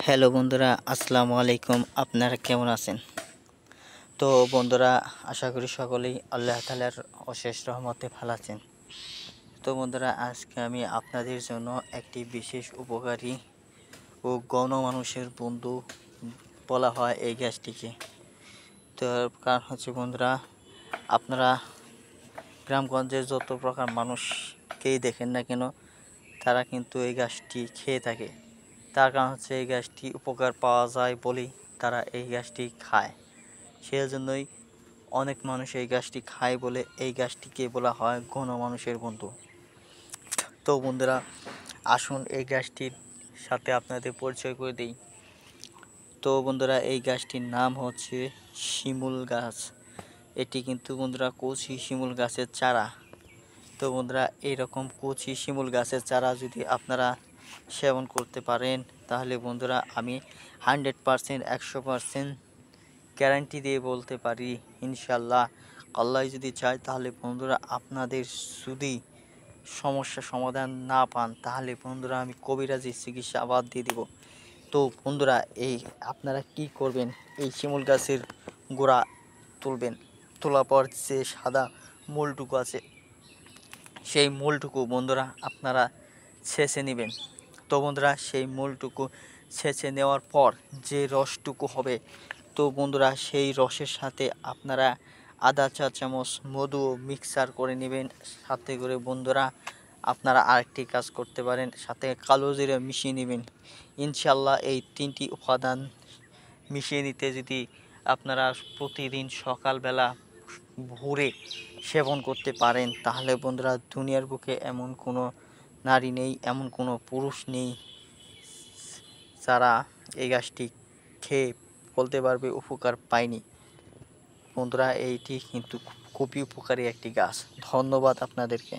Hello বন্ধুরা, আসসালামু আলাইকুম। আপনারা কেমন আছেন? তো বন্ধুরা, আশা করি সকলেই আল্লাহ তাআলার অশেষ রহমতে ভালো আছেন। তো বন্ধুরা, আজকে আমি আপনাদের জন্য একটি বিশেষ উপকারী ও গণমানুষের বন্ধু বলা হয় এই গাছটিকে। তো এর কারণ হচ্ছে বন্ধুরা, আপনারা গ্রামগঞ্জের যত প্রকার মানুষকেই দেখেন না কেন, তারা কিন্তু এই গাছটি খেয়ে থাকে। তার কারণ হচ্ছে এই গাছটি উপকার পাওয়া যায় বলেই তারা এই গাছটি খায়। সেজন্যই অনেক মানুষ এই গাছটি খায় বলে এই গাছটিকে বলা হয় গণমানুষের বন্ধু। তো বন্ধুরা, আসুন এই গাছটির সাথে আপনাদের পরিচয় করে দিই। তো বন্ধুরা, এই গাছটির নাম হচ্ছে শিমুল গাছ। এটি কিন্তু বন্ধুরা কচি শিমুল গাছের চারা। তো বন্ধুরা, এইরকম কচি শিমুল গাছের চারা যদি আপনারা সেবন করতে পারেন, তাহলে বন্ধুরা আমি 100% 100% গ্যারান্টি দিয়ে বলতে পারি, ইনশাল্লাহ আল্লাহ যদি চায়, তাহলে বন্ধুরা আপনাদের যদি সমস্যার সমাধান না পান, তাহলে বন্ধুরা আমি কবিরাজি চিকিৎসা বাদ দিয়ে দিব। তো বন্ধুরা, এই আপনারা কি করবেন, এই শিমুল গাছের গোড়া তুলবেন। তোলার পর যে সাদা মূলটুকু আছে, সেই মূলটুকু বন্ধুরা আপনারা ছেঁচে নেবেন। তো বন্ধুরা, সেই মূলটুকু ছেঁচে নেওয়ার পর যে রসটুকু হবে, তো বন্ধুরা সেই রসের সাথে আপনারা আধা চা চামচ মধু মিক্সার করে নেবেন। সাথে করে বন্ধুরা আপনারা আরেকটি কাজ করতে পারেন, সাথে কালো জিরা মিশিয়ে নেবেন। ইনশাল্লাহ এই তিনটি উপাদান মিশিয়ে নিতে যদি আপনারা প্রতিদিন সকালবেলা ভোরে সেবন করতে পারেন, তাহলে বন্ধুরা দুনিয়ার বুকে এমন কোনো নারী নেই, এমন কোনো পুরুষ নেই যারা এই গাছটি খেয়ে বলতে পারবে উপকার পায়নি। বন্ধুরা, এইটি কিন্তু খুবই উপকারী একটি গাছ। ধন্যবাদ আপনাদেরকে।